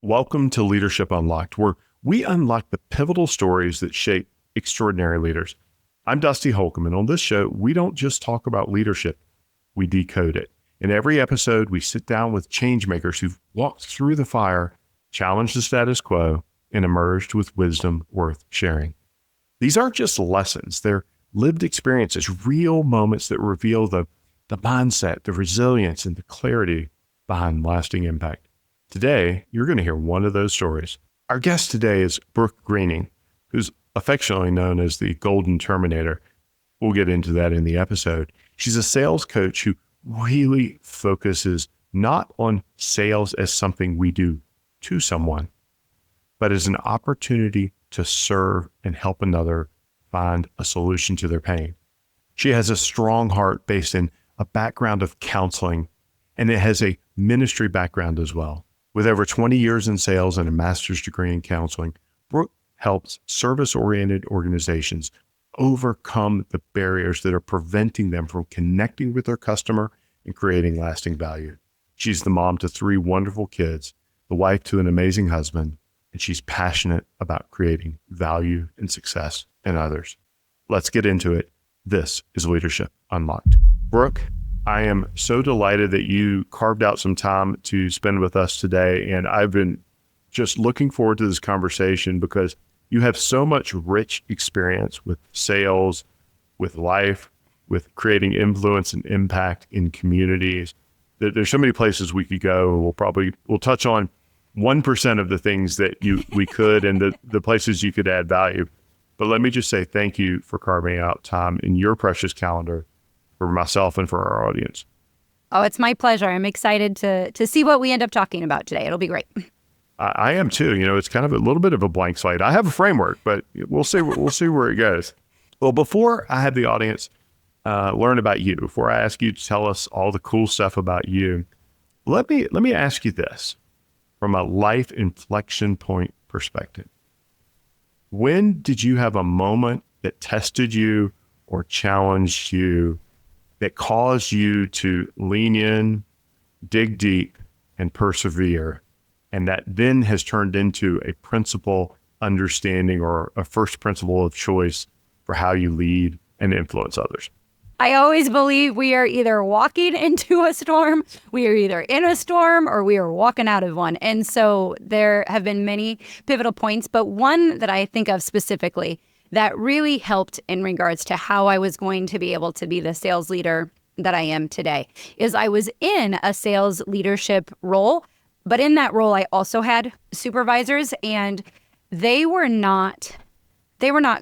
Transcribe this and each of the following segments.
Welcome to Leadership Unlocked, where we unlock the pivotal stories that shape extraordinary leaders. I'm Dusty Holcomb, and on this show, we don't just talk about leadership, we decode it. In every episode, we sit down with changemakers who've walked through the fire, challenged the status quo, and emerged with wisdom worth sharing. These aren't just lessons, they're lived experiences, real moments that reveal the mindset, the resilience, and the clarity behind lasting impact. Today, you're going to hear one of those stories. Our guest today is Brooke Greening, who's affectionately known as the Golden Terminator. We'll get into that in the episode. She's a sales coach who really focuses not on sales as something we do to someone, but as an opportunity to serve and help another find a solution to their pain. She has a strong heart based in a background of counseling, and it has a ministry background as well. With over 20 years in sales and a master's degree in counseling, Brooke helps service-oriented organizations overcome the barriers that are preventing them from connecting with their customer and creating lasting value. She's the mom to 3 wonderful kids, the wife to an amazing husband, and she's passionate about creating value and success in others. Let's get into it. This is Leadership Unlocked. Brooke, I am so delighted that you carved out some time to spend with us today. And I've been just looking forward to this conversation because you have so much rich experience with sales, with life, with creating influence and impact in communities. There's so many places we could go. We'll touch on 1% of the things that we could and the places you could add value. But let me just say thank you for carving out time in your precious calendar for myself and for our audience. Oh, it's my pleasure. I'm excited to see what we end up talking about today. It'll be great. I am too. You know, it's kind of a little bit of a blank slate. I have a framework, but we'll see where it goes. Well, before I have the audience learn about you, before I ask you to tell us all the cool stuff about you, let me ask you this from a life inflection point perspective. When did you have a moment that tested you or challenged you that caused you to lean in, dig deep, and persevere, and that then has turned into a principle understanding or a first principle of choice for how you lead and influence others? I always believe we are either walking into a storm, we are either in a storm, or we are walking out of one. And so there have been many pivotal points, but one that I think of specifically that really helped in regards to how I was going to be able to be the sales leader that I am today is I was in a sales leadership role, but in that role, I also had supervisors, and they were not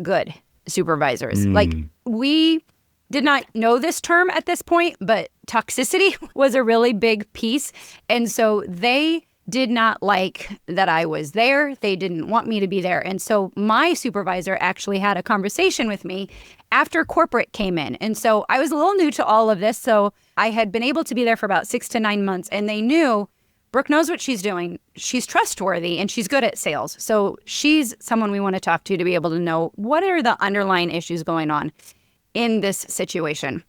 good supervisors. Like, we did not know this term at this point, but toxicity was a really big piece. And so they did not like that I was there. They didn't want me to be there. And so my supervisor actually had a conversation with me after corporate came in. And so I was a little new to all of this. So I had been able to be there for about 6 to 9 months, and they knew Brooke knows what she's doing. She's trustworthy and she's good at sales. So she's someone we want to talk to be able to know what are the underlying issues going on in this situation.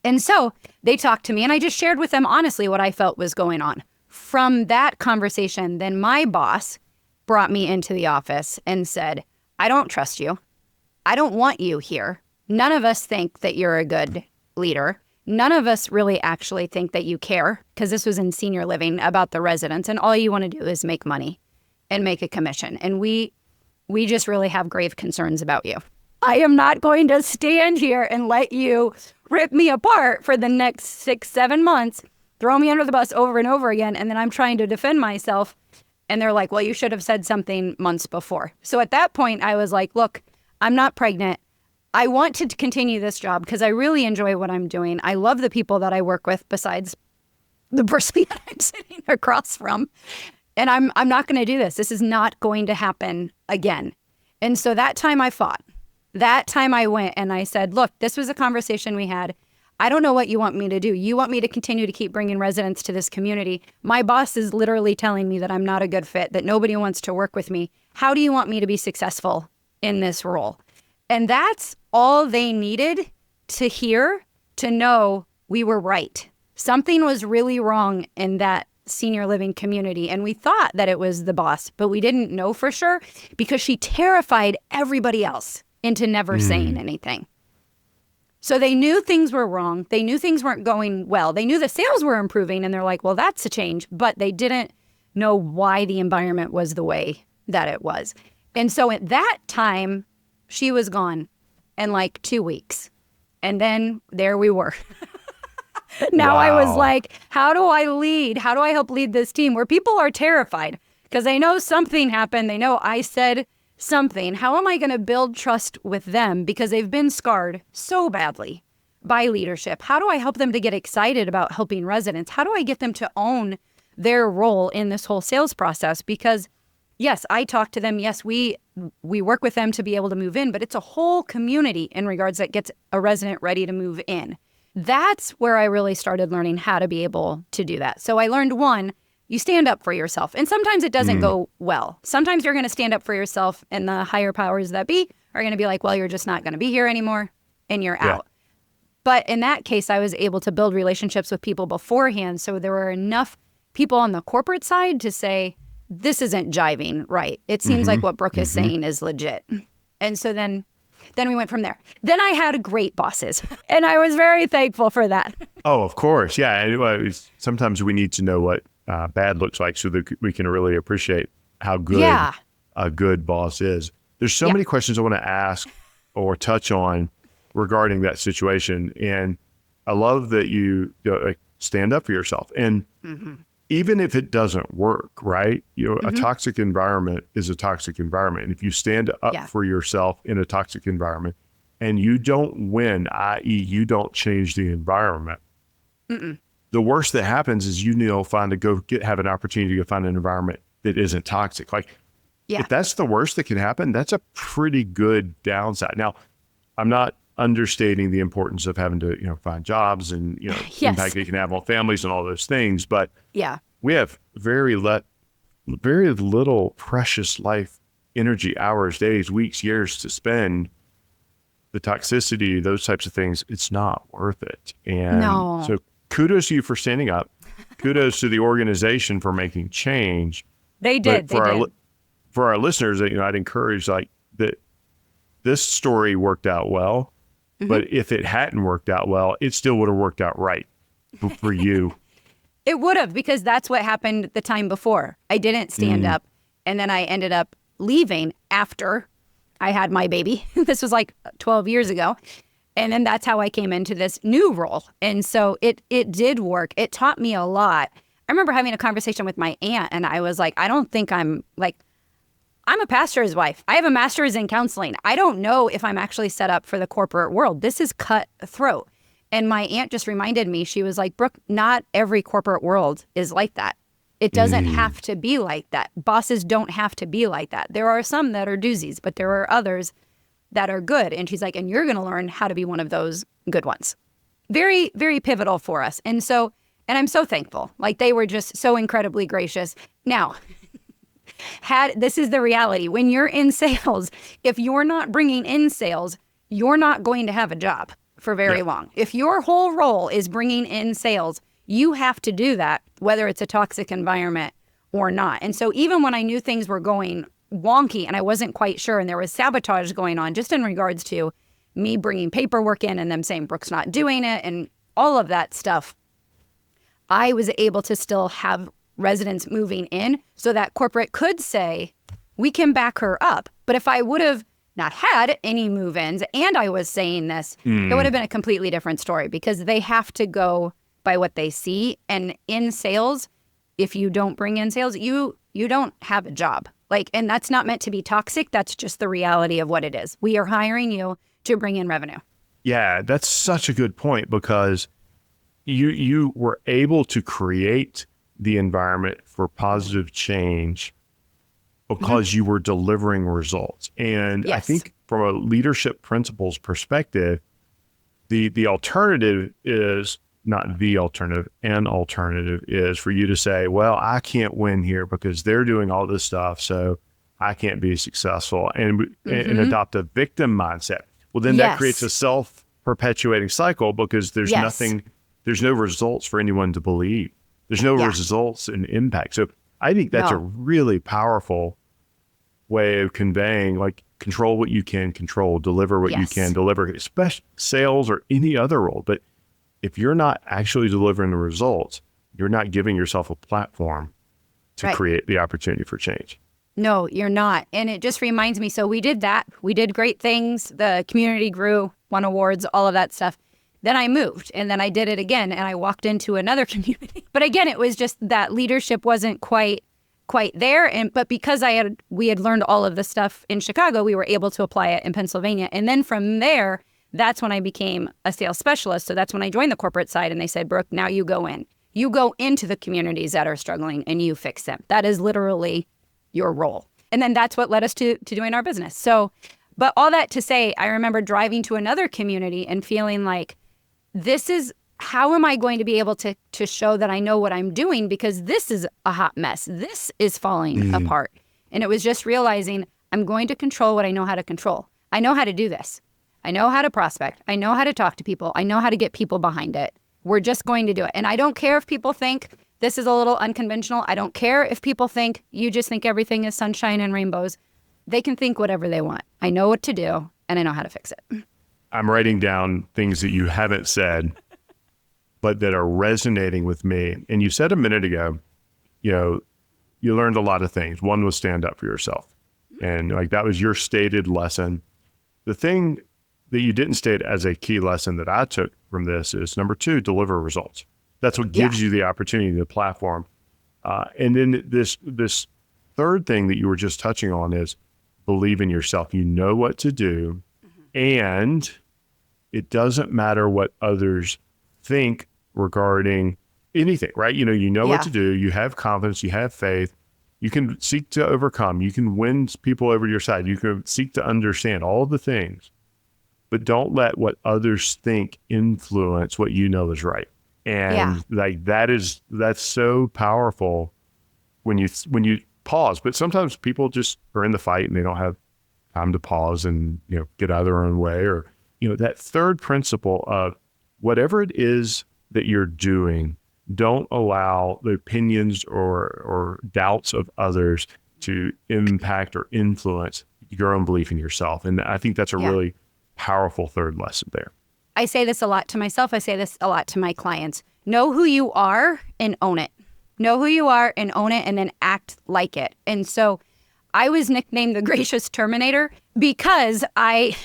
And so they talked to me, and I just shared with them honestly what I felt was going on. From that conversation, then my boss brought me into the office and said, I don't trust you. I don't want you here. None of us think that you're a good leader. None of us really actually think that you care, because this was in senior living, about the residents, and all you want to do is make money and make a commission. And we just really have grave concerns about you. I am not going to stand here and let you rip me apart for the next 6, 7 months, throw me under the bus over and over again, and then I'm trying to defend myself. And they're like, well, you should have said something months before. So at that point, I was like, look, I'm not pregnant. I want to continue this job because I really enjoy what I'm doing. I love the people that I work with besides the person that I'm sitting across from. And I'm not going to do this. This is not going to happen again. And so that time I fought. That time I went and I said, look, this was a conversation we had. I don't know what you want me to do. You want me to continue to keep bringing residents to this community. My boss is literally telling me that I'm not a good fit, that nobody wants to work with me. How do you want me to be successful in this role? And that's all they needed to hear, to know we were right. Something was really wrong in that senior living community. And we thought that it was the boss, but we didn't know for sure because she terrified everybody else into never saying anything. So they knew things were wrong. They knew things weren't going well. They knew the sales were improving, and they're like, well, that's a change. But they didn't know why the environment was the way that it was. And so at that time, she was gone in like 2 weeks. And then there we were. Now I was like, how do I lead? How do I help lead this team where people are terrified because they know something happened. They know I said something. How am I going to build trust with them because they've been scarred so badly by leadership? How do I help them to get excited about helping residents? How do I get them to own their role in this whole sales process? Because yes, I talk to them. Yes, we work with them to be able to move in, but it's a whole community in regards that gets a resident ready to move in. That's where I really started learning how to be able to do that. So I learned, one, you stand up for yourself. And sometimes it doesn't go well. Sometimes you're going to stand up for yourself and the higher powers that be are going to be like, well, you're just not going to be here anymore and you're out. But in that case, I was able to build relationships with people beforehand. So there were enough people on the corporate side to say, this isn't jiving right. It seems like what Brooke is saying is legit. And so then we went from there. Then I had great bosses, and I was very thankful for that. Oh, of course. Yeah. And sometimes we need to know what bad looks like so that we can really appreciate how good a good boss is. There's so many questions I want to ask or touch on regarding that situation. And I love that you stand up for yourself. And even if it doesn't work, right? A toxic environment is a toxic environment. And if you stand up for yourself in a toxic environment and you don't win, i.e. you don't change the environment, the worst that happens is have an opportunity to find an environment that isn't toxic. Like if that's the worst that can happen, that's a pretty good downside. Now, I'm not understating the importance of having to, find jobs and, impact it can have on families and all those things. But we have very little precious life, energy, hours, days, weeks, years to spend. The toxicity, those types of things, it's not worth it. And so kudos to you for standing up. Kudos to the organization for making change. They did. For our listeners, I'd encourage that this story worked out well. But if it hadn't worked out well, it still would have worked out right for you. It would have, because that's what happened the time before. I didn't stand up, and then I ended up leaving after I had my baby. This was like 12 years ago. And then that's how I came into this new role. And so it did work. It taught me a lot. I remember having a conversation with my aunt, and I was like, I don't think I'm a pastor's wife. I have a master's in counseling. I don't know if I'm actually set up for the corporate world. This is cutthroat. And my aunt just reminded me, she was like, Brooke, not every corporate world is like that. It doesn't have to be like that. Bosses don't have to be like that. There are some that are doozies, but there are others that are good. And she's like, and you're going to learn how to be one of those good ones. Very, very pivotal for us. And I'm so thankful. Like, they were just so incredibly gracious. Now, this is the reality. When you're in sales, if you're not bringing in sales, you're not going to have a job for very long. If your whole role is bringing in sales, you have to do that, whether it's a toxic environment or not. And so even when I knew things were going wonky and I wasn't quite sure, and there was sabotage going on just in regards to me bringing paperwork in and them saying Brooke's not doing it and all of that stuff, I was able to still have residents moving in so that corporate could say, we can back her up. But if I would have not had any move-ins and I was saying this, it would have been a completely different story, because they have to go by what they see. And in sales, if you don't bring in sales, you don't have a job. And that's not meant to be toxic. That's just the reality of what it is. We are hiring you to bring in revenue. Yeah, that's such a good point, because you were able to create the environment for positive change because you were delivering results. And I think from a leadership principles perspective, the alternative is not the alternative. An alternative is for you to say, well, I can't win here because they're doing all this stuff, so I can't be successful, and adopt a victim mindset. Well, then that creates a self-perpetuating cycle, because there's no results for anyone to believe. There's no Yeah. results and impact. So I think that's a No. really powerful way of conveying, like, control what you can control, deliver what you Yes. can deliver, especially sales or any other role. But if you're not actually delivering the results, you're not giving yourself a platform to Right. create the opportunity for change. No, you're not. And it just reminds me. So we did that. We did great things. The community grew, won awards, all of that stuff. Then I moved and then I did it again and I walked into another community. But again, it was just that leadership wasn't quite there. But because we had learned all of the stuff in Chicago, we were able to apply it in Pennsylvania. And then from there, that's when I became a sales specialist. So that's when I joined the corporate side and they said, Brooke, now you go in. You go into the communities that are struggling and you fix them. That is literally your role. And then that's what led us to doing our business. So, but all that to say, I remember driving to another community and feeling like, how am I going to be able to show that I know what I'm doing? Because this is a hot mess. This is falling apart. And it was just realizing I'm going to control what I know how to control. I know how to do this. I know how to prospect. I know how to talk to people. I know how to get people behind it. We're just going to do it. And I don't care if people think this is a little unconventional. I don't care if people think you just think everything is sunshine and rainbows. They can think whatever they want. I know what to do and I know how to fix it. I'm writing down things that you haven't said, but that are resonating with me. And you said a minute ago, you learned a lot of things. One was stand up for yourself. And like that was your stated lesson. The thing that you didn't state as a key lesson that I took from this is number 2, deliver results. That's what gives you the opportunity, the platform. And then this third thing that you were just touching on is believe in yourself. You know what to do, and it doesn't matter what others think regarding anything, right? You know what to do. You have confidence. You have faith. You can seek to overcome. You can win people over to your side. You can seek to understand all the things, but don't let what others think influence what you know is right. And that's so powerful when you pause. But sometimes people just are in the fight and they don't have time to pause and get out of their own way. Or that third principle of whatever it is that you're doing, don't allow the opinions or doubts of others to impact or influence your own belief in yourself. And I think that's a really powerful third lesson there. I say this a lot to myself. I say this a lot to my clients. Know who you are and own it. Know who you are and own it and then act like it. And so I was nicknamed the gracious Terminator because I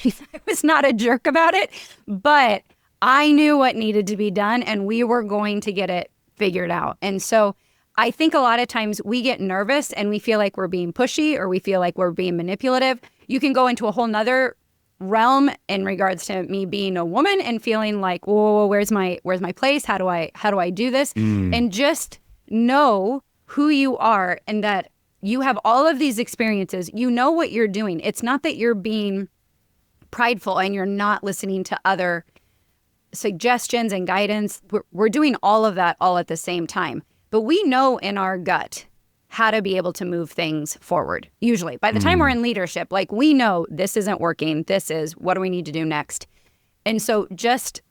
was not a jerk about it, but I knew what needed to be done and we were going to get it figured out. And so I think a lot of times we get nervous and we feel like we're being pushy or we feel like we're being manipulative. You can go into a whole nother realm in regards to me being a woman and feeling like, whoa, where's my place? How do I do this? And just know who you are and that you have all of these experiences. You know what you're doing. It's not that you're being prideful and you're not listening to other suggestions and guidance. We're doing all of that all at the same time. But we know in our gut how to be able to move things forward. Usually by the time we're in leadership, like we know this isn't working. This is what do we need to do next? And so just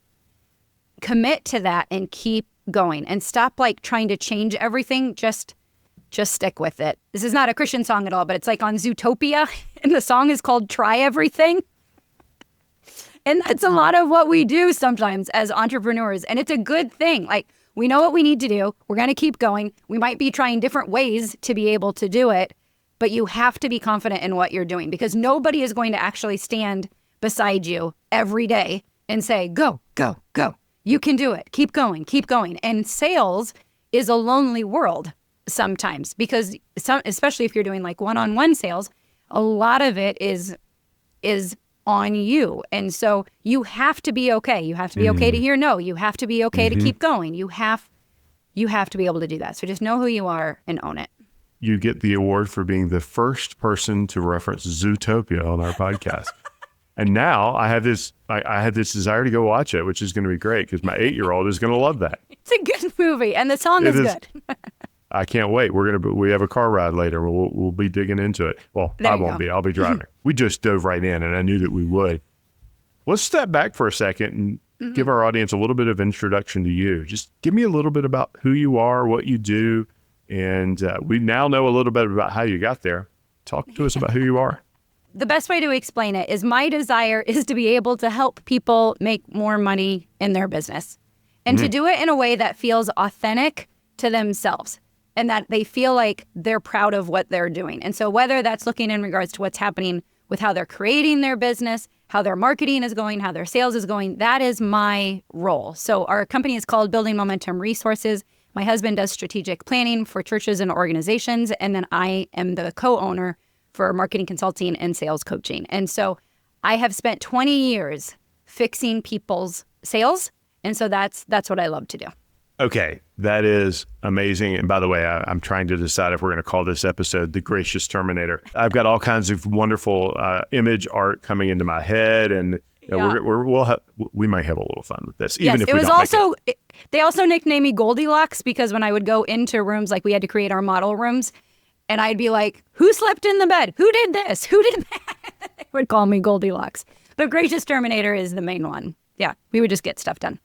commit to that and keep going and stop like trying to change everything. Just stick with it. This is not a Christian song at all, but it's like on Zootopia and the song is called Try Everything. And that's a lot of what we do sometimes as entrepreneurs. And it's a good thing. Like we know what we need to do. We're going to keep going. We might be trying different ways to be able to do it, but you have to be confident in what you're doing because nobody is going to actually stand beside you every day and say, go, go, go. You can do it. Keep going, keep going. And sales is a lonely world sometimes because especially if you're doing like one-on-one sales, a lot of it is on you. And so you have to be okay. You have to be okay to hear no. You have to be okay to keep going. You have to be able to do that. So just know who you are and own it. You get the award for being the first person to reference Zootopia on our podcast. And now I have this desire to go watch it, which is going to be great because my 8-year-old is going to love that. It's a good movie and the song is good. I can't wait. We have a car ride later. We'll be digging into it. Well, I won't be. I'll be driving. We just dove right in, and I knew that we would. Let's step back for a second and give our audience a little bit of introduction to you. Just give me a little bit about who you are, what you do, and we now know a little bit about how you got there. Talk to us about who you are. The best way to explain it is my desire is to be able to help people make more money in their business and to do it in a way that feels authentic to themselves and that they feel like they're proud of what they're doing. And so whether that's looking in regards to what's happening with how they're creating their business, how their marketing is going, how their sales is going, that is my role. So our company is called Building Momentum Resources. My husband does strategic planning for churches and organizations, and then I am the co-owner for marketing consulting and sales coaching. And so I have spent 20 years fixing people's sales, and so that's what I love to do. Okay, that is amazing. And by the way, I'm trying to decide if we're going to call this episode The Gracious Terminator. I've got all kinds of wonderful image art coming into my head, and we might have a little fun with this. Even if it we was don't also, they also nicknamed me Goldilocks because when I would go into rooms, like we had to create our model rooms, and I'd be like, who slept in the bed? Who did this? Who did that? They would call me Goldilocks. The Gracious Terminator is the main one. Yeah, we would just get stuff done.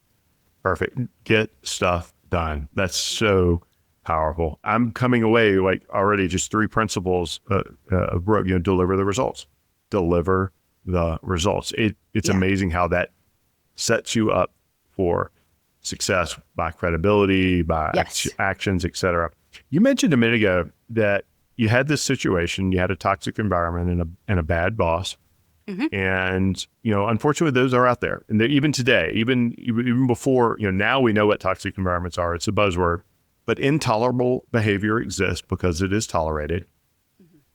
Perfect. Get stuff done. That's so powerful. I'm coming away like already just 3 principles of Brooke, deliver the results. Deliver the results. It's amazing how that sets you up for success by credibility, by actions, et cetera. You mentioned a minute ago that you had this situation, you had a toxic environment and a bad boss. And, unfortunately, those are out there. And even today, even before, now we know what toxic environments are. It's a buzzword. But intolerable behavior exists because it is tolerated.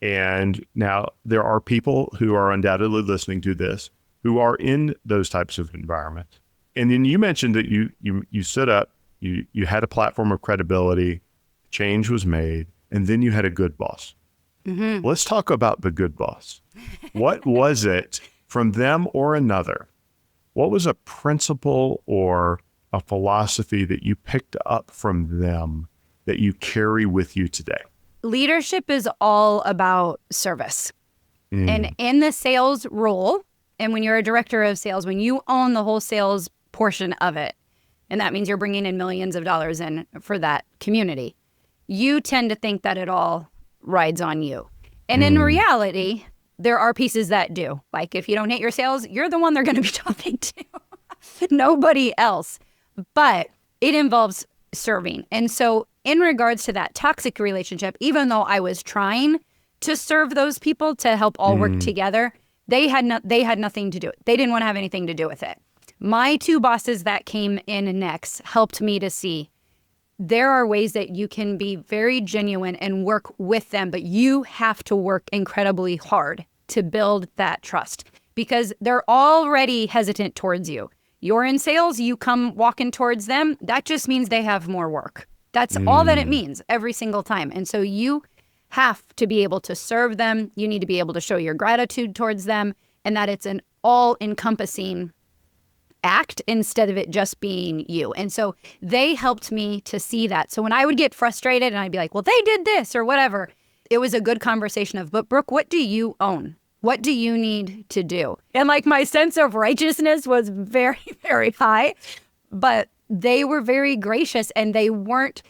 And now there are people who are undoubtedly listening to this who are in those types of environments. And then you mentioned that you stood up, you had a platform of credibility, change was made, and then you had a good boss. Let's talk about the good boss. What was it from them or another? What was a principle or a philosophy that you picked up from them that you carry with you today? Leadership is all about service. And in the sales role, and when you're a director of sales, when you own the whole sales portion of it, and that means you're bringing in millions of dollars in for that community, you tend to think that it all rides on you. And in reality, there are pieces that do. Like if you don't hit your sales, you're the one they're going to be talking to. Nobody else. But it involves serving. And so in regards to that toxic relationship, even though I was trying to serve those people to help all work together, they had nothing to do. They didn't want to have anything to do with it. My 2 bosses that came in next helped me to see there are ways that you can be very genuine and work with them, but you have to work incredibly hard to build that trust because they're already hesitant towards you. You're in sales, you come walking towards them. That just means they have more work. That's all that it means every single time. And so you have to be able to serve them. You need to be able to show your gratitude towards them and that it's an all-encompassing act instead of it just being you. And so they helped me to see that. So when I would get frustrated and I'd be like, well, they did this or whatever, it was a good conversation of, but Brooke, what do you own? What do you need to do? And like my sense of righteousness was very, very high, but they were very gracious and they weren't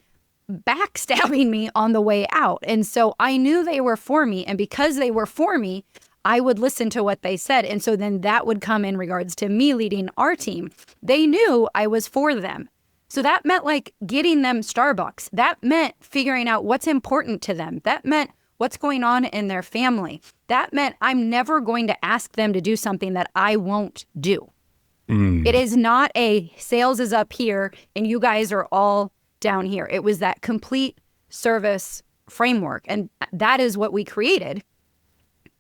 backstabbing me on the way out. And so I knew they were for me. And because they were for me, I would listen to what they said. And so then that would come in regards to me leading our team. They knew I was for them. So that meant like getting them Starbucks. That meant figuring out what's important to them. That meant what's going on in their family. That meant I'm never going to ask them to do something that I won't do. It is not a sales is up here and you guys are all down here. It was that complete service framework. And that is what we created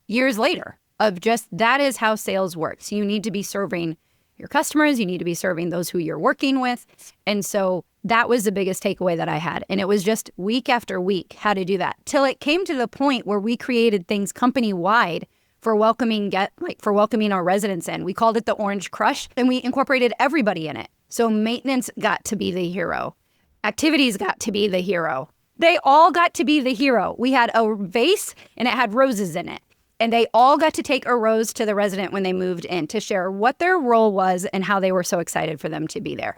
years later of just that is how sales works. You need to be serving your customers. You need to be serving those who you're working with. And so that was the biggest takeaway that I had. And it was just week after week how to do that till it came to the point where we created things company wide for welcoming our residents in. We called it the Orange Crush and we incorporated everybody in it. So maintenance got to be the hero. Activities got to be the hero. They all got to be the hero. We had a vase and it had roses in it. And they all got to take a rose to the resident when they moved in to share what their role was and how they were so excited for them to be there.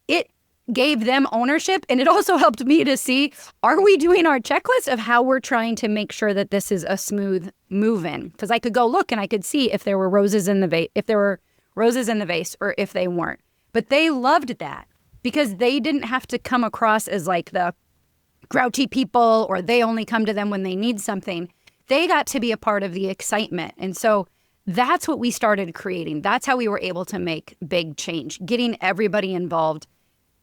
It gave them ownership, and it also helped me to see, are we doing our checklist of how we're trying to make sure that this is a smooth move in? Because I could go look and I could see if there were roses in the vase, or if they weren't. But they loved that because they didn't have to come across as like the grouchy people, or they only come to them when they need something. They got to be a part of the excitement. And so that's what we started creating. That's how we were able to make big change, getting everybody involved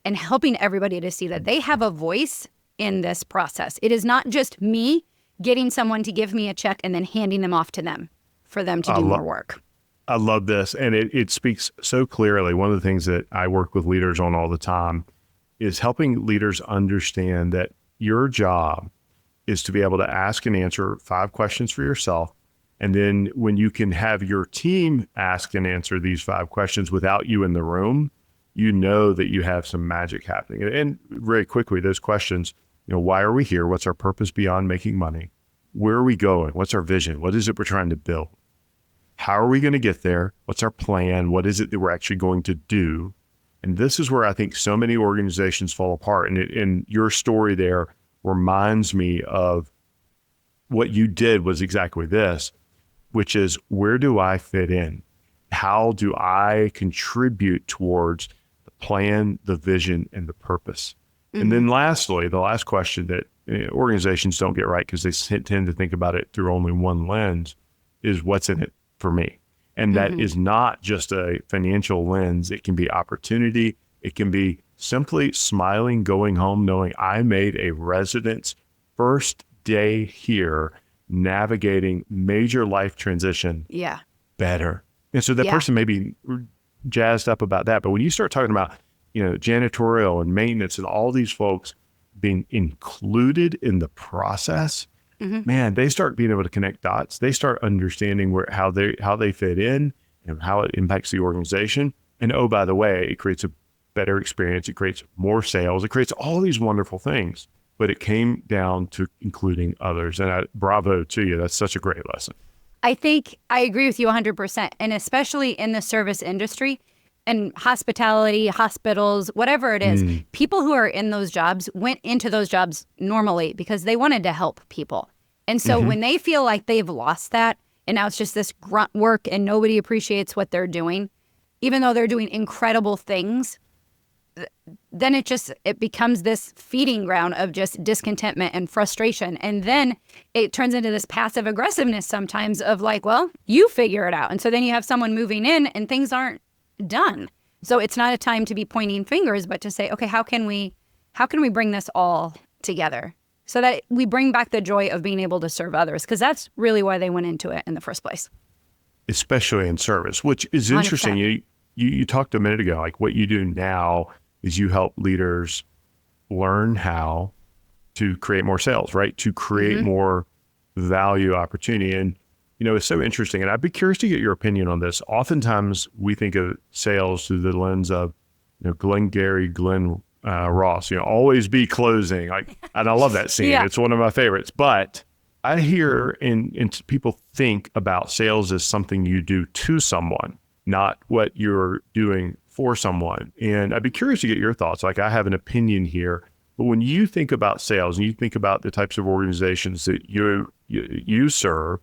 and helping everybody to see that they have a voice in this process. It is not just me getting someone to give me a check and then handing them off to them for them to do more work. I love this. And it speaks so clearly. One of the things that I work with leaders on all the time is helping leaders understand that your job is to be able to ask and answer 5 questions for yourself. And then when you can have your team ask and answer these 5 questions without you in the room, you know that you have some magic happening. And very quickly, those questions, why are we here? What's our purpose beyond making money? Where are we going? What's our vision? What is it we're trying to build? How are we going to get there? What's our plan? What is it that we're actually going to do? And this is where I think so many organizations fall apart. And your story there reminds me of what you did was exactly this, which is, where do I fit in? How do I contribute towards the plan, the vision, and the purpose? Mm-hmm. And then lastly, the last question that organizations don't get right because they tend to think about it through only one lens is, what's in it for me? And that is not just a financial lens. It can be opportunity. It can be simply smiling, going home, knowing I made a resident's first day here, navigating major life transition better. And so that person may be jazzed up about that. But when you start talking about, janitorial and maintenance and all these folks being included in the process, man, they start being able to connect dots. They start understanding how they fit in and how it impacts the organization. And oh, by the way, it creates a better experience. It creates more sales. It creates all these wonderful things. But it came down to including others. And bravo to you. That's such a great lesson. I think I agree with you 100%. And especially in the service industry and hospitality, hospitals, whatever it is, people who are in those jobs went into those jobs normally because they wanted to help people. And so when they feel like they've lost that and now it's just this grunt work and nobody appreciates what they're doing, even though they're doing incredible things, then it becomes this feeding ground of just discontentment and frustration. And then it turns into this passive aggressiveness sometimes of like, well, you figure it out. And so then you have someone moving in and things aren't done. So it's not a time to be pointing fingers, but to say, okay, how can we bring this all together so that we bring back the joy of being able to serve others? Because that's really why they went into it in the first place. Especially in service, which is interesting. 100%. You talked a minute ago, like what you do now is you help leaders learn how to create more sales, right? To create more value opportunity. And, it's so interesting. And I'd be curious to get your opinion on this. Oftentimes we think of sales through the lens of, Glenn Ross, always be closing. And I love that scene. Yeah. It's one of my favorites. But I hear and people think about sales as something you do to someone, not what you're doing for someone. And I'd be curious to get your thoughts. Like, I have an opinion here, but when you think about sales and you think about the types of organizations that you serve,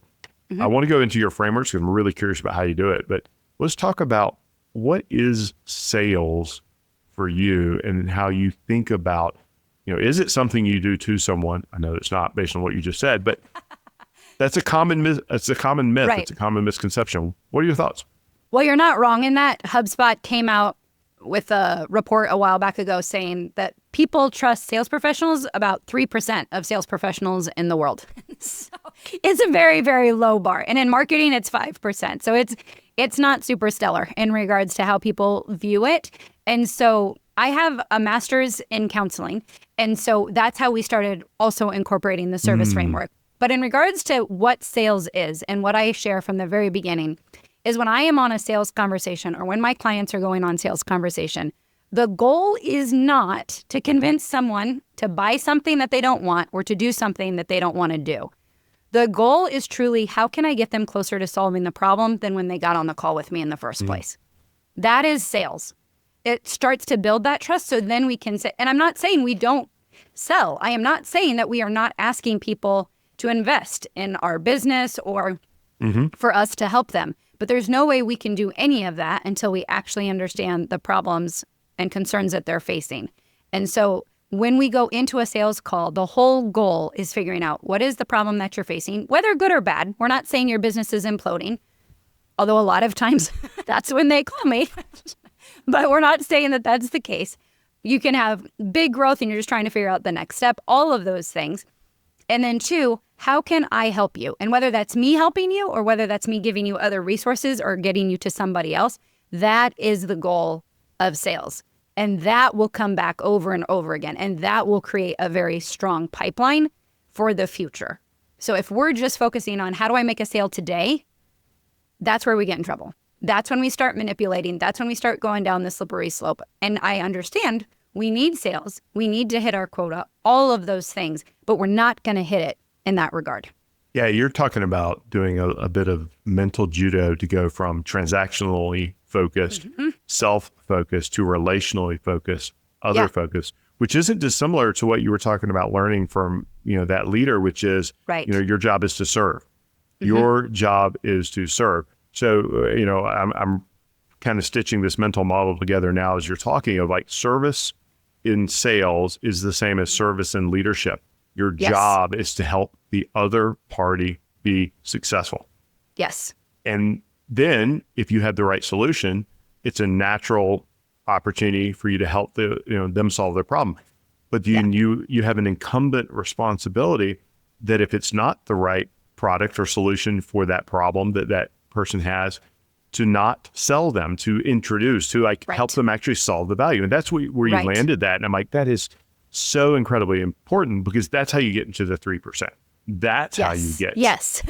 I want to go into your frameworks because I'm really curious about how you do it. But let's talk about, what is sales for you and how you think about, is it something you do to someone? I know it's not based on what you just said, but that's a common myth. Right. It's a common misconception. What are your thoughts? Well, you're not wrong in that. HubSpot came out with a report a while back ago saying that people trust sales professionals about 3% of sales professionals in the world. So it's a very, very low bar. And in marketing, it's 5%. So it's not super stellar in regards to how people view it. And so I have a master's in counseling. And so that's how we started also incorporating the service framework. But in regards to what sales is and what I share from the very beginning is, when I am on a sales conversation or when my clients are going on sales conversation, the goal is not to convince someone to buy something that they don't want or to do something that they don't want to do. The goal is truly, how can I get them closer to solving the problem than when they got on the call with me in the first place? That is sales. It starts to build that trust. So then we can say, and I'm not saying we don't sell. I am not saying that we are not asking people to invest in our business or for us to help them. But there's no way we can do any of that until we actually understand the problems and concerns that they're facing. And so when we go into a sales call, the whole goal is figuring out what is the problem that you're facing, whether good or bad. We're not saying your business is imploding, although a lot of times that's when they call me. But we're not saying that that's the case. You can have big growth and you're just trying to figure out the next step, all of those things. And then 2, how can I help you? And whether that's me helping you or whether that's me giving you other resources or getting you to somebody else, that is the goal of sales. And that will come back over and over again. And that will create a very strong pipeline for the future. So if we're just focusing on how do I make a sale today, that's where we get in trouble. That's when we start manipulating. That's when we start going down the slippery slope. And I understand we need sales. We need to hit our quota, all of those things, but we're not going to hit it in that regard. Yeah, you're talking about doing a bit of mental judo to go from transactionally focused, self-focused to relationally focused, other focused, which isn't dissimilar to what you were talking about learning from, that leader, which is, your job is to serve. Your job is to serve. So, I'm kind of stitching this mental model together now as you're talking of like service in sales is the same as service in leadership. Your job is to help the other party be successful. Yes. And then if you have the right solution, it's a natural opportunity for you to help them solve their problem. But you have an incumbent responsibility that if it's not the right product or solution for that problem that person has, to not sell them, to introduce, to help them actually solve the value. And that's where you landed that. And I'm like, that is so incredibly important because that's how you get into the 3%. That's how you get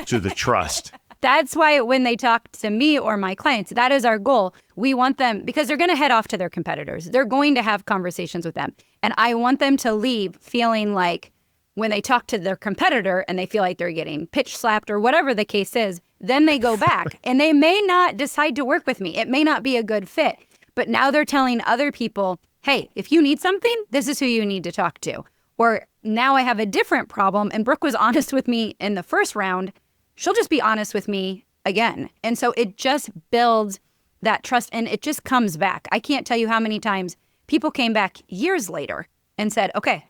to the trust. That's why when they talk to me or my clients, that is our goal. We want them, because they're going to head off to their competitors. They're going to have conversations with them. And I want them to leave feeling like when they talk to their competitor and they feel like they're getting pitch slapped or whatever the case is, then they go back and they may not decide to work with me. It may not be a good fit, but now they're telling other people, hey, if you need something, this is who you need to talk to. Or now I have a different problem and Brooke was honest with me in the first round. She'll just be honest with me again. And so it just builds that trust and it just comes back. I can't tell you how many times people came back years later and said, okay,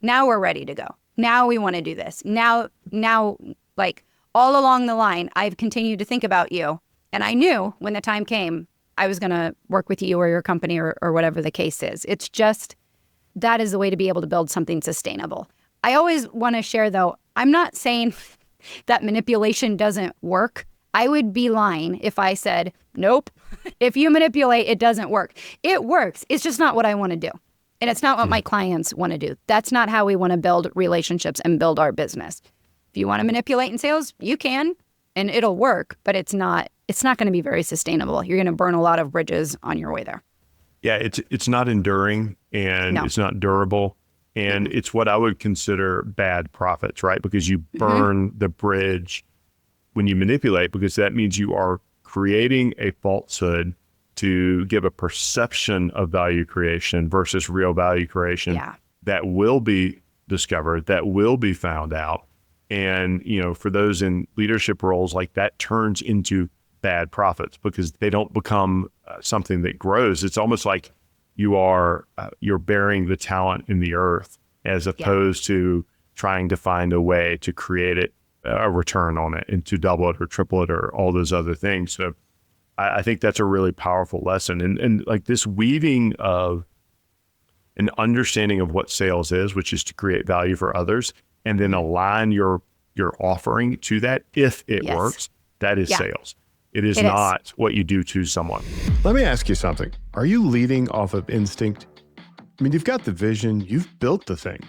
now we're ready to go. Now we want to do this. Now, like all along the line, I've continued to think about you. And I knew when the time came, I was going to work with you or your company or whatever the case is. It's just, that is the way to be able to build something sustainable. I always want to share though, I'm not saying that manipulation doesn't work. I would be lying if I said, nope, if you manipulate, it doesn't work. It works. It's just not what I want to do. And it's not what my clients want to do. That's not how we want to build relationships and build our business. If you want to manipulate in sales, you can, and it'll work, but it's not going to be very sustainable. You're going to burn a lot of bridges on your way there. Yeah, it's not enduring and it's not durable. And it's what I would consider bad profits, right? Because you burn the bridge when you manipulate, because that means you are creating a falsehood to give a perception of value creation versus real value creation that will be discovered, that will be found out. And, for those in leadership roles, like that turns into bad profits because they don't become something that grows. It's almost like you're burying the talent in the earth as opposed to trying to find a way to create it, a return on it and to double it or triple it or all those other things. So I think that's a really powerful lesson. And like this weaving of an understanding of what sales is, which is to create value for others, and then align your offering to that if it works, that is sales. It is not what you do to someone. Let me ask you something. Are you leading off of instinct? I mean, you've got the vision, you've built the thing,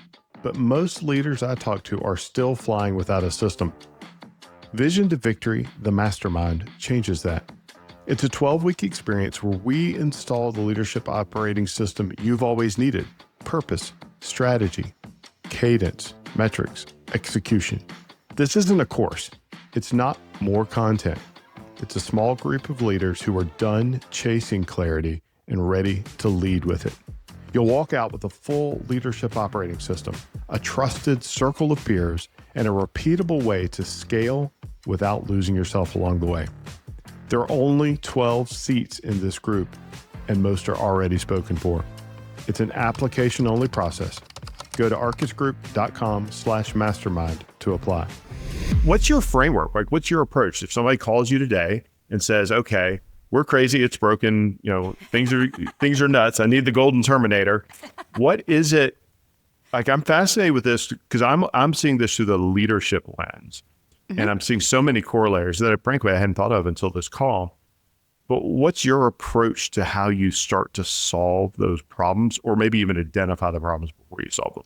but most leaders I talk to are still flying without a system. Vision to Victory, the mastermind, changes that. It's a 12-week experience where we install the leadership operating system you've always needed: purpose, strategy, cadence, metrics, execution. This isn't a course. It's not more content. It's a small group of leaders who are done chasing clarity and ready to lead with it. You'll walk out with a full leadership operating system, a trusted circle of peers, and a repeatable way to scale without losing yourself along the way. There are only 12 seats in this group, and most are already spoken for. It's an application-only process. Go to arcusgroup.com/mastermind to apply. What's your framework? Like, what's your approach? If somebody calls you today and says, okay, we're crazy, it's broken, things are nuts, I need the golden Terminator. What is it? Like, I'm fascinated with this because I'm seeing this through the leadership lens. Mm-hmm. And I'm seeing so many corollaries that frankly I hadn't thought of until this call. But what's your approach to how you start to solve those problems, or maybe even identify the problems before you solve them?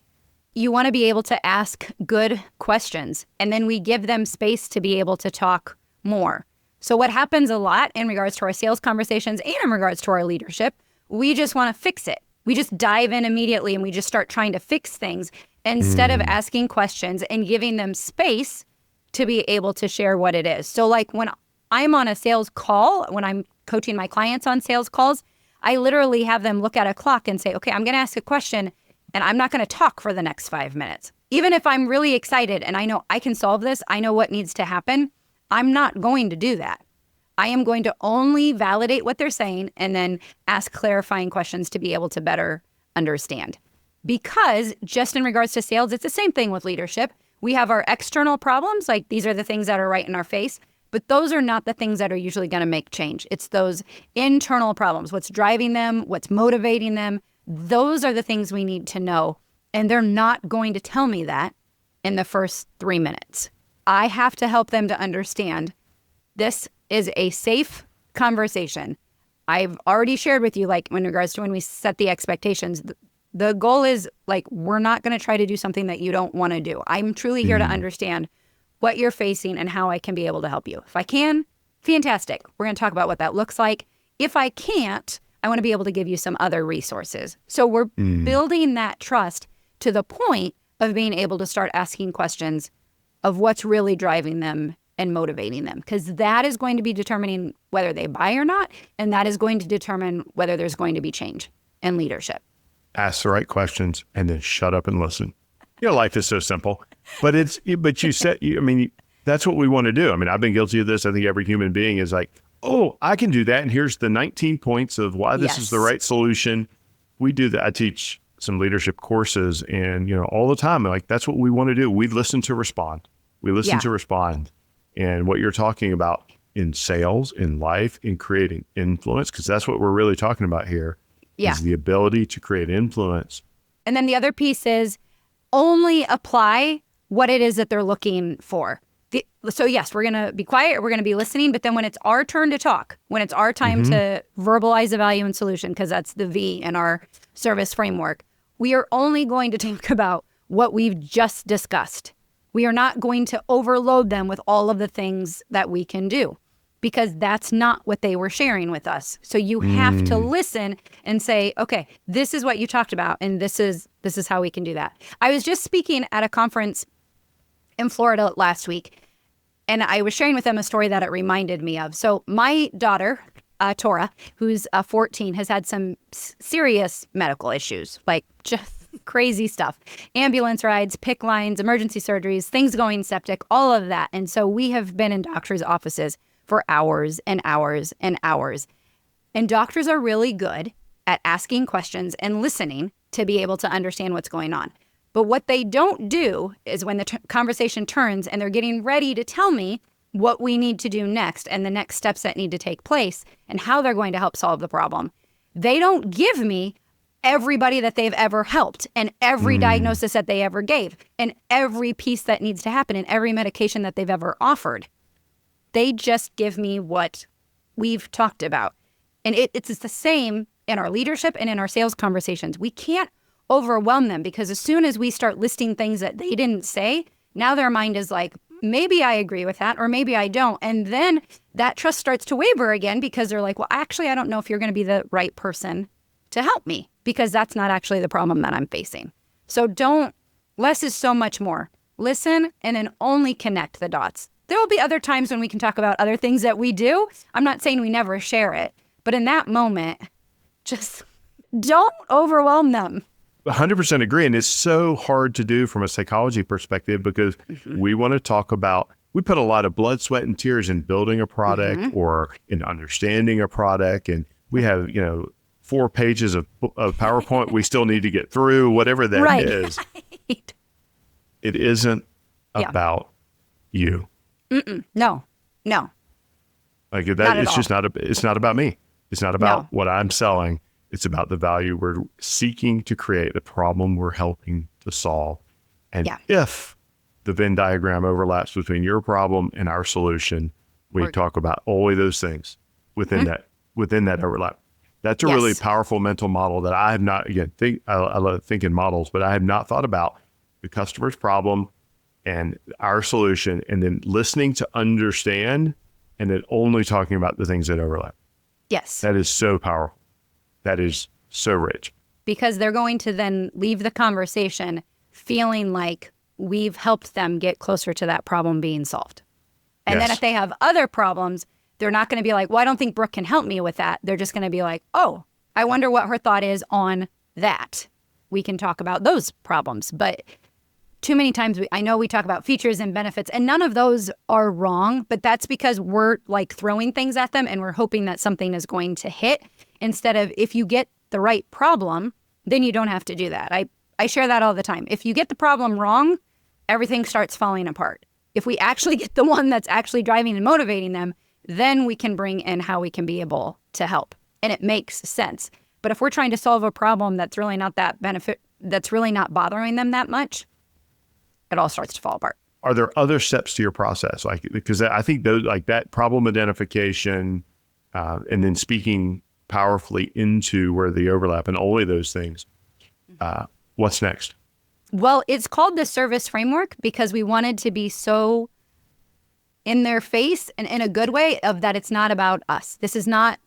You want to be able to ask good questions, and then we give them space to be able to talk more. So what happens a lot in regards to our sales conversations and in regards to our leadership, we just want to fix it. We just dive in immediately and we just start trying to fix things instead of asking questions and giving them space to be able to share what it is. So like when I'm on a sales call, when I'm coaching my clients on sales calls, I literally have them look at a clock and say, okay, I'm going to ask a question and I'm not going to talk for the next 5 minutes. Even if I'm really excited and I know I can solve this, I know what needs to happen, I'm not going to do that. I am going to only validate what they're saying and then ask clarifying questions to be able to better understand. Because just in regards to sales, it's the same thing with leadership. We have our external problems, like these are the things that are right in our face, but those are not the things that are usually going to make change. It's those internal problems, what's driving them, what's motivating them. Those are the things we need to know. And they're not going to tell me that in the first 3 minutes. I have to help them to understand this is a safe conversation. I've already shared with you, like in regards to when we set the expectations, the goal is like, we're not going to try to do something that you don't want to do. I'm truly here to understand what you're facing and how I can be able to help you. If I can, fantastic. We're going to talk about what that looks like. If I can't, I want to be able to give you some other resources. So we're building that trust to the point of being able to start asking questions of what's really driving them and motivating them, because that is going to be determining whether they buy or not, and that is going to determine whether there's going to be change in leadership. Ask the right questions and then shut up and listen. Life is so simple, but you said, that's what we want to do. I mean, I've been guilty of this. I think every human being is like, oh, I can do that. And here's the 19 points of why this is the right solution. We do that. I teach some leadership courses and, all the time, like, that's what we want to do. We listen to respond. We listen to respond. And what you're talking about in sales, in life, in creating influence, because that's what we're really talking about here, is the ability to create influence. And then the other piece is only apply what it is that they're looking for. So yes, we're going to be quiet, we're going to be listening, but then when it's our turn to talk, when it's our time to verbalize the value and solution, because that's the V in our service framework, we are only going to talk about what we've just discussed. We are not going to overload them with all of the things that we can do, because that's not what they were sharing with us. So you have to listen and say, okay, this is what you talked about, and this is how we can do that. I was just speaking at a conference in Florida last week, and I was sharing with them a story that it reminded me of. So my daughter, Tora, who's 14, has had some serious medical issues, like just crazy stuff. Ambulance rides, PICC lines, emergency surgeries, things going septic, all of that. And so we have been in doctors' offices for hours and hours and hours. And doctors are really good at asking questions and listening to be able to understand what's going on. But what they don't do is when the conversation turns and they're getting ready to tell me what we need to do next and the next steps that need to take place and how they're going to help solve the problem, they don't give me everybody that they've ever helped and every diagnosis that they ever gave and every piece that needs to happen and every medication that they've ever offered. They just give me what we've talked about. And it's the same in our leadership and in our sales conversations. We can't overwhelm them, because as soon as we start listing things that they didn't say, now their mind is like, maybe I agree with that, or maybe I don't. And then that trust starts to waver again, because they're like, well, actually, I don't know if you're going to be the right person to help me, because that's not actually the problem that I'm facing. So less is so much more. listen, and then only connect the dots. There will be other times when we can talk about other things that we do. I'm not saying we never share it, but in that moment, just don't overwhelm them. 100% agree. And it's so hard to do from a psychology perspective because we want to talk about, we put a lot of blood, sweat, and tears in building a product or in understanding a product. And we have, 4 pages of PowerPoint we still need to get through, whatever that is. Right. It isn't about you. No. Like that, Not at it's all. just it's not about me. It's not about what I'm selling. It's about the value we're seeking to create, the problem we're helping to solve. And if the Venn diagram overlaps between your problem and our solution, we talk about all of those things within that overlap. That's a really powerful mental model that I have not, again, I love thinking models, but I have not thought about the customer's problem and our solution, and then listening to understand, and then only talking about the things that overlap. Yes. That is so powerful. That is so rich. Because they're going to then leave the conversation feeling like we've helped them get closer to that problem being solved. And then if they have other problems, they're not going to be like, well, I don't think Brooke can help me with that. They're just going to be like, oh, I wonder what her thought is on that. We can talk about those problems. But too many times, I know we talk about features and benefits, and none of those are wrong, but that's because we're like throwing things at them and we're hoping that something is going to hit. Instead of, if you get the right problem, then you don't have to do that. I share that all the time. If you get the problem wrong, everything starts falling apart. If we actually get the one that's actually driving and motivating them, then we can bring in how we can be able to help. And it makes sense. But if we're trying to solve a problem that's really not that that's really not bothering them that much, it all starts to fall apart. Are there other steps to your process? Because I think those, like that problem identification, and then speaking powerfully into where the overlap and only those things. What's next? Well, it's called the service framework because we wanted to be so in their face and in a good way of that it's not about us. This is not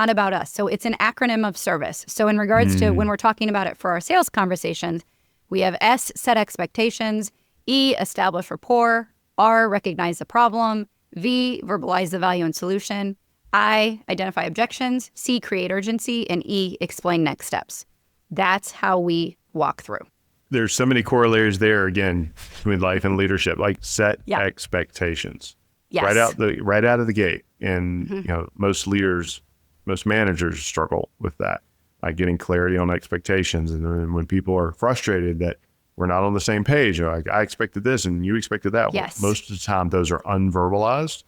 about us. So it's an acronym of service. So in regards to when we're talking about it for our sales conversations, we have S, set expectations, E, establish rapport, R, recognize the problem, V, verbalize the value and solution, I, identify objections, C, create urgency, and E, explain next steps. That's how we walk through. There's so many corollaries there, again, between life and leadership, like set expectations. Yes. Right out of the gate. And most leaders, most managers struggle with that, like getting clarity on expectations. And then when people are frustrated that we're not on the same page, like I expected this and you expected that. Yes. Well, most of the time those are unverbalized,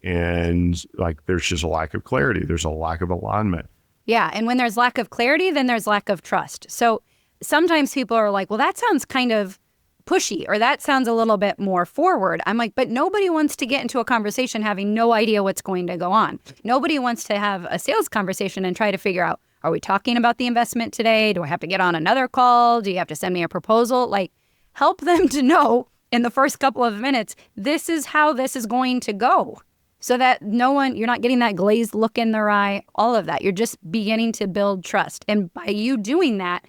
and like there's just a lack of clarity. There's a lack of alignment. Yeah. And when there's lack of clarity, then there's lack of trust. So sometimes people are like, well, that sounds kind of pushy, or that sounds a little bit more forward. I'm like, but nobody wants to get into a conversation having no idea what's going to go on. Nobody wants to have a sales conversation and try to figure out, are we talking about the investment today? Do I have to get on another call? Do you have to send me a proposal? Like, help them to know in the first couple of minutes, this is how this is going to go. So that you're not getting that glazed look in their eye, all of that. You're just beginning to build trust. And by you doing that,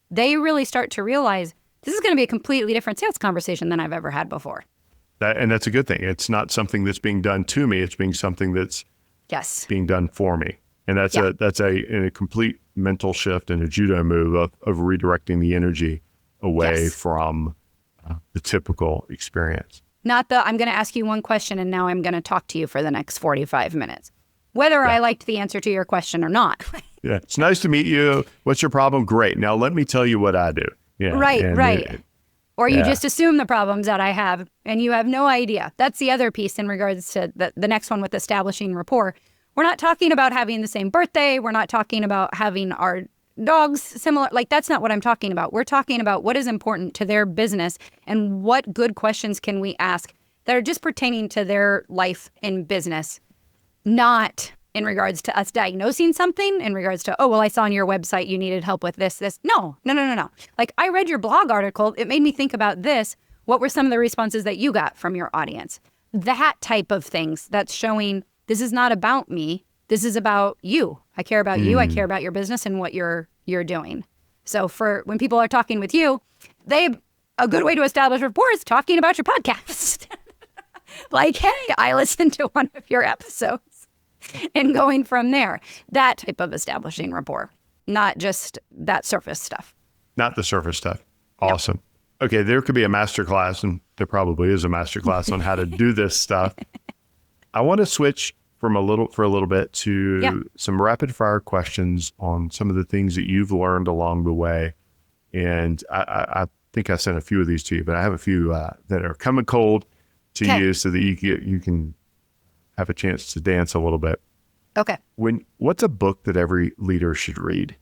they really start to realize this is going to be a completely different sales conversation than I've ever had before. And that's a good thing. It's not something that's being done to me. It's being something that's being done for me. And that's a complete mental shift and a judo move of redirecting the energy away from the typical experience. Not I'm going to ask you one question and now I'm going to talk to you for the next 45 minutes, whether I liked the answer to your question or not. Yeah, it's nice to meet you. What's your problem? Great. Now let me tell you what I do. Yeah, right. Or you just assume the problems that I have and you have no idea. That's the other piece in regards to the next one with establishing rapport. We're not talking about having the same birthday. We're not talking about having our dogs similar. Like, that's not what I'm talking about. We're talking about what is important to their business and what good questions can we ask that are just pertaining to their life and business, not in regards to us diagnosing something, in regards to, oh, well, I saw on your website you needed help with this. No. Like, I read your blog article. It made me think about this. What were some of the responses that you got from your audience? That type of things that's showing this is not about me. This is about you. I care about you. I care about your business and what you're doing. So for when people are talking with you, they a good way to establish rapport is talking about your podcast. Like, hey, I listened to one of your episodes, and going from there. That type of establishing rapport, not just that surface stuff. Not the surface stuff. Awesome. Okay, there could be a masterclass, and there probably is a masterclass on how to do this stuff. I want to switch for a little bit to some rapid fire questions on some of the things that you've learned along the way. And I think I sent a few of these to you, but I have a few that are coming cold to you so that you can have a chance to dance a little bit. Okay. What's a book that every leader should read?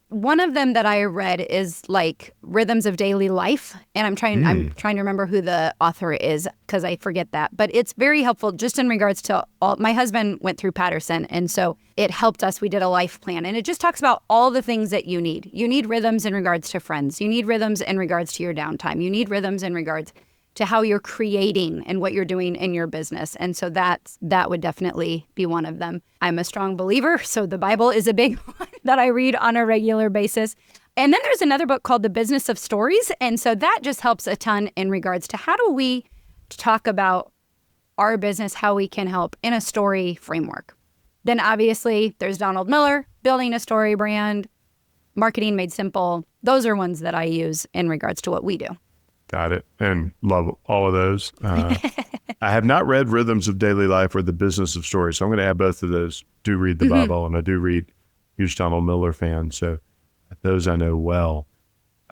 One of them that I read is like Rhythms of Daily Life. And I'm trying to remember who the author is because I forget that. But it's very helpful just in regards to my husband went through Patterson. And so it helped us. We did a life plan. And it just talks about all the things that you need. You need rhythms in regards to friends. You need rhythms in regards to your downtime. You need rhythms in regards to how you're creating and what you're doing in your business. And so that would definitely be one of them. I'm a strong believer, so the Bible is a big one that I read on a regular basis. And then there's another book called The Business of Stories. And so that just helps a ton in regards to how do we talk about our business, how we can help in a story framework. Then obviously there's Donald Miller, Building a Story Brand, Marketing Made Simple. Those are ones that I use in regards to what we do. Got it. And love all of those. I have not read Rhythms of Daily Life or The Business of Stories. So I'm going to add both of those. Do read the Bible, and I do read, huge Donald Miller fan. So those I know well.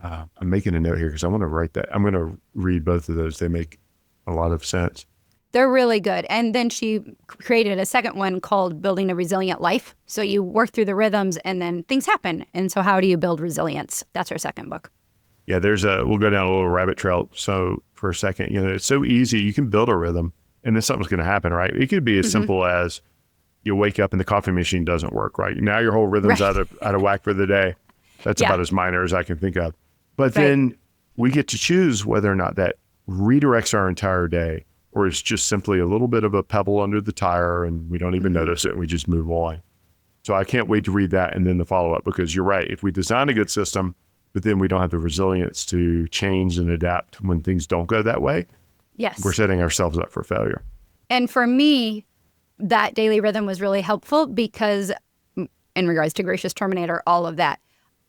I'm making a note here because I want to write that. I'm going to read both of those. They make a lot of sense. They're really good. And then she created a second one called Building a Resilient Life. So you work through the rhythms and then things happen. And so how do you build resilience? That's her second book. Yeah, we'll go down a little rabbit trail. So for a second, it's so easy. You can build a rhythm and then something's going to happen, right? It could be as simple as you wake up and the coffee machine doesn't work, right? Now your whole rhythm's out of whack for the day. That's about as minor as I can think of. But then we get to choose whether or not that redirects our entire day or it's just simply a little bit of a pebble under the tire and we don't even notice it and we just move on. So I can't wait to read that and then the follow-up because you're right. If we design a good system, but then we don't have the resilience to change and adapt when things don't go that way, we're setting ourselves up for failure. And for me, that daily rhythm was really helpful because in regards to Gracious Terminator, all of that,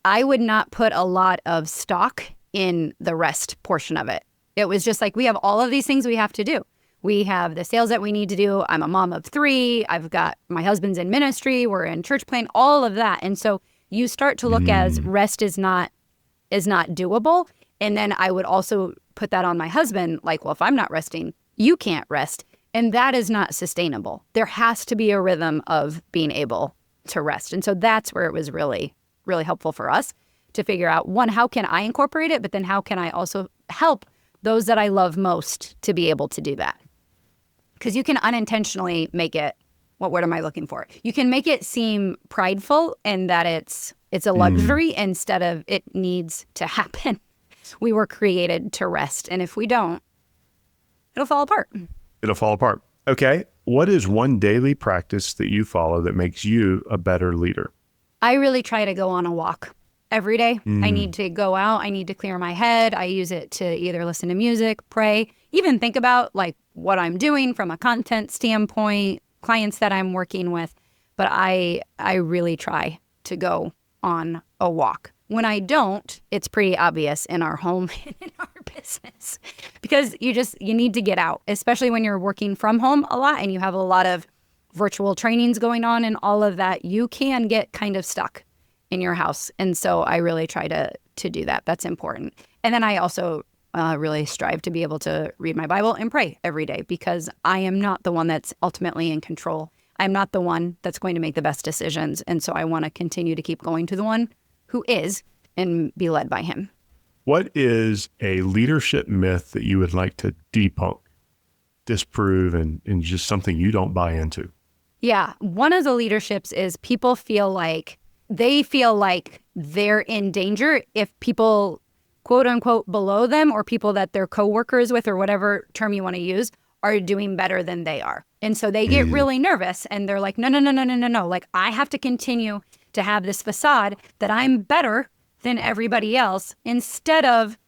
I would not put a lot of stock in the rest portion of it. It was just like, we have all of these things we have to do. We have the sales that we need to do. I'm a mom of 3. I've got my husband's in ministry. We're in church plan, all of that. And so you start to look as rest is not doable. And then I would also put that on my husband, like, well, if I'm not resting, you can't rest. And that is not sustainable. There has to be a rhythm of being able to rest. And so that's where it was really, really helpful for us to figure out, one, how can I incorporate it? But then how can I also help those that I love most to be able to do that? Because you can unintentionally make it, what word am I looking for? You can make it seem prideful and that it's a luxury instead of it needs to happen. We were created to rest. And if we don't, it'll fall apart. It'll fall apart. Okay. What is one daily practice that you follow that makes you a better leader? I really try to go on a walk every day. I need to go out. I need to clear my head. I use it to either listen to music, pray, even think about like what I'm doing from a content standpoint, clients that I'm working with. But I really try to go on a walk. When I don't, it's pretty obvious in our home and in our business because you need to get out, especially when you're working from home a lot and you have a lot of virtual trainings going on and all of that. You can get kind of stuck in your house. And so I really try to do that. That's important. And then I also really strive to be able to read my Bible and pray every day because I am not the one that's ultimately in control. I'm not the one that's going to make the best decisions. And so I want to continue to keep going to the one who is and be led by him. What is a leadership myth that you would like to debunk, disprove, and just something you don't buy into? Yeah. One of the leaderships is people feel like they're in danger if people, quote unquote, below them or people that they're coworkers with or whatever term you want to use are doing better than they are. And so they get really nervous and they're like, no. Like I have to continue to have this facade that I'm better than everybody else instead of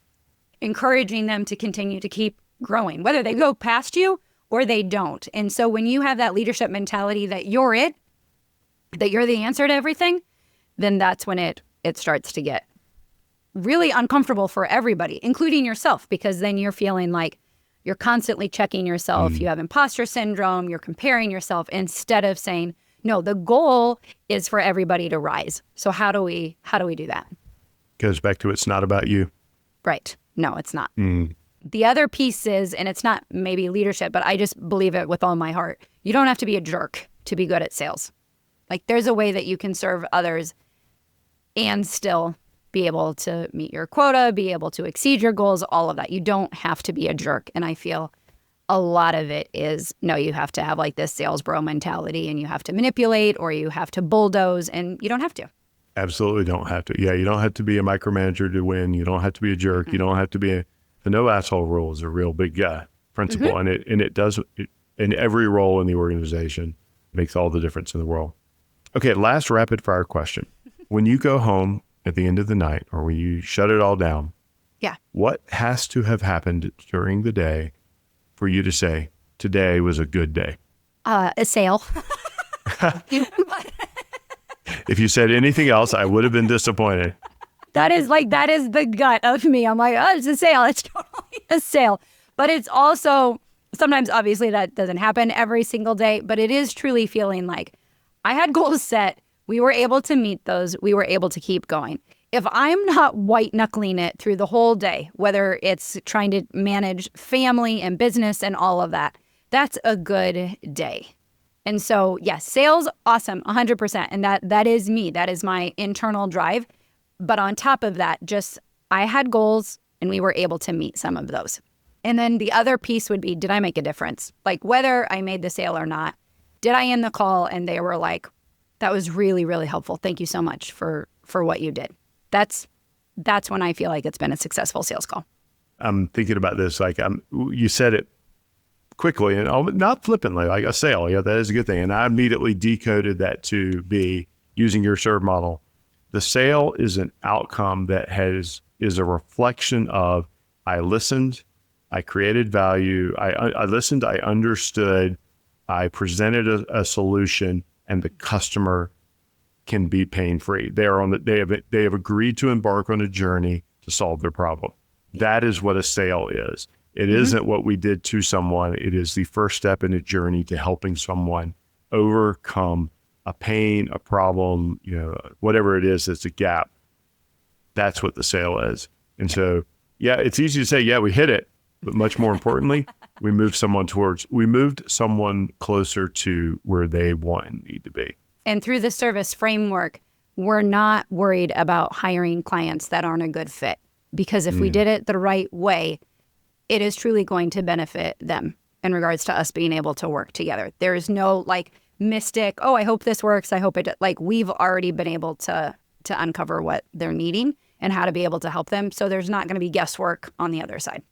encouraging them to continue to keep growing, whether they go past you or they don't. And so when you have that leadership mentality that you're it, that you're the answer to everything, then that's when it starts to get really uncomfortable for everybody, including yourself, because then you're feeling like you're constantly checking yourself. You have imposter syndrome. You're comparing yourself instead of saying, no, the goal is for everybody to rise. So how do we do that? Goes back to it's not about you. Right. No, it's not. The other piece is, and it's not maybe leadership, but I just believe it with all my heart. You don't have to be a jerk to be good at sales. Like there's a way that you can serve others and still be able to meet your quota, be able to exceed your goals, all of that. You don't have to be a jerk. And I feel a lot of it is, no, you have to have like this sales bro mentality and you have to manipulate or you have to bulldoze, and you don't have to. Absolutely don't have to. Yeah, you don't have to be a micromanager to win. You don't have to be a jerk. You don't have to be the no asshole rule is a real big principle. And it does in every role in the organization. Makes all the difference in the world. Okay, last rapid fire question. When you go home at the end of the night or when you shut it all down, what has to have happened during the day for you to say, today was a good day? A sale. If you said anything else, I would have been disappointed. That is the gut of me. I'm like, oh, it's a sale. It's totally a sale. But it's also, sometimes obviously that doesn't happen every single day, but it is truly feeling like I had goals set. We were able to meet those. We were able to keep going. If I'm not white knuckling it through the whole day, whether it's trying to manage family and business and all of that, that's a good day. And so, yes, sales, awesome, 100%. And that is me. That is my internal drive. But on top of that, just I had goals and we were able to meet some of those. And then the other piece would be, did I make a difference? Like whether I made the sale or not, did I end the call and they were like, that was really, really helpful. Thank you so much for what you did. That's when I feel like it's been a successful sales call. I'm thinking about this, like you said it quickly and not flippantly, like a sale. Yeah, that is a good thing. And I immediately decoded that to be using your serve model. The sale is an outcome that is a reflection of I listened, I created value, I listened, I understood, I presented a solution, and the customer can be pain-free. They have agreed to embark on a journey to solve their problem. That is what a sale is. It isn't what we did to someone. It is the first step in a journey to helping someone overcome a pain, a problem, whatever it is that's a gap. That's what the sale is. And so, yeah, it's easy to say, yeah, we hit it. But much more importantly, we moved someone closer to where they want and need to be. And through the service framework, we're not worried about hiring clients that aren't a good fit. Because if we did it the right way, it is truly going to benefit them in regards to us being able to work together. There is no mystic, oh, I hope this works. I hope it, we've already been able to uncover what they're needing and how to be able to help them. So there's not going to be guesswork on the other side.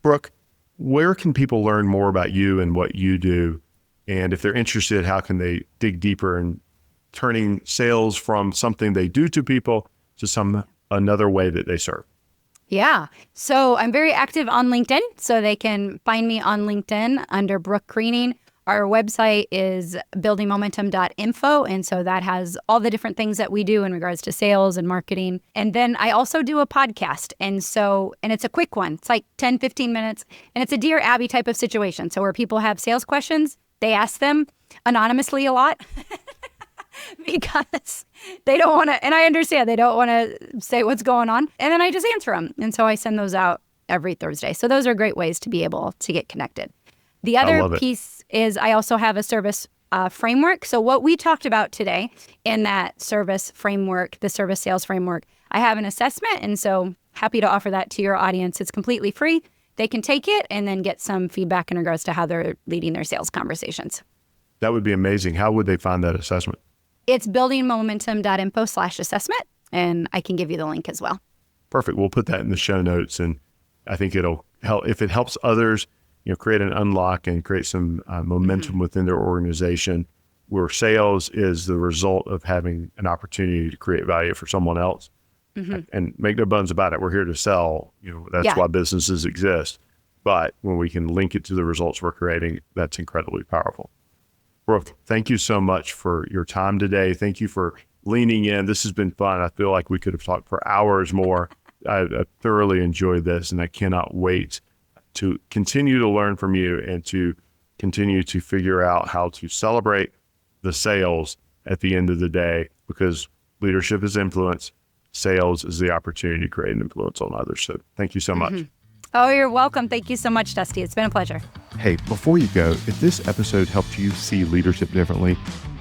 Brooke, where can people learn more about you and what you do? And if they're interested, how can they dig deeper in turning sales from something they do to people to another way that they serve? Yeah. So I'm very active on LinkedIn. So they can find me on LinkedIn under Brooke Greening. Our website is buildingmomentum.info. And so that has all the different things that we do in regards to sales and marketing. And then I also do a podcast. And it's a quick one. It's like 10, 15 minutes. And it's a Dear Abby type of situation. So where people have sales questions, they ask them anonymously a lot. Because they don't want to, and I understand they don't want to say what's going on. And then I just answer them. And so I send those out every Thursday. So those are great ways to be able to get connected. The other piece is I also have a service framework. So what we talked about today in that service framework, the service sales framework, I have an assessment. And so happy to offer that to your audience. It's completely free. They can take it and then get some feedback in regards to how they're leading their sales conversations. That would be amazing. How would they find that assessment? It's buildingmomentum.info/assessment, and I can give you the link as well. Perfect. We'll put that in the show notes, and I think it'll help. If it helps others, create an unlock and create some momentum within their organization, where sales is the result of having an opportunity to create value for someone else. And make no bones about it. We're here to sell. That's why businesses exist. But when we can link it to the results we're creating, that's incredibly powerful. Brooke, thank you so much for your time today. Thank you for leaning in. This has been fun. I feel like we could have talked for hours more. I thoroughly enjoyed this, and I cannot wait to continue to learn from you and to continue to figure out how to celebrate the sales at the end of the day, because leadership is influence. Sales is the opportunity to create an influence on others. So thank you so much. Oh, you're welcome. Thank you so much, Dusty. It's been a pleasure. Hey, before you go, if this episode helped you see leadership differently,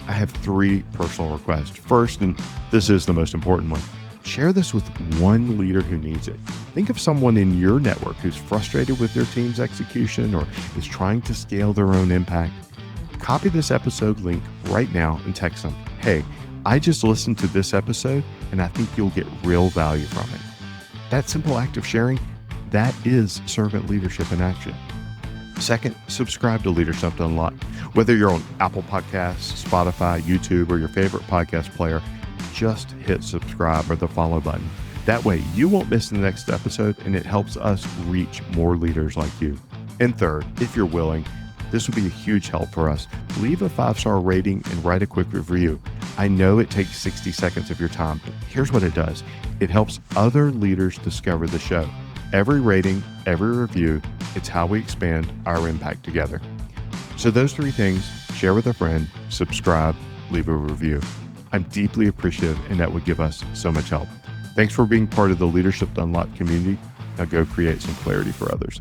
I have 3 personal requests. First, and this is the most important one, share this with one leader who needs it. Think of someone in your network who's frustrated with their team's execution or is trying to scale their own impact. Copy this episode link right now and text them, "Hey, I just listened to this episode and I think you'll get real value from it." That simple act of sharing, that is servant leadership in action. Second, subscribe to Leadership Unlocked. Whether you're on Apple Podcasts, Spotify, YouTube, or your favorite podcast player, just hit subscribe or the follow button. That way you won't miss the next episode, and it helps us reach more leaders like you. And third, if you're willing, this would be a huge help for us. Leave a 5-star rating and write a quick review. I know it takes 60 seconds of your time, but here's what it does. It helps other leaders discover the show. Every rating, every review, it's how we expand our impact together. So those 3 things: share with a friend, subscribe, leave a review. I'm deeply appreciative, and that would give us so much help. Thanks for being part of the Leadership Unlocked community. Now go create some clarity for others.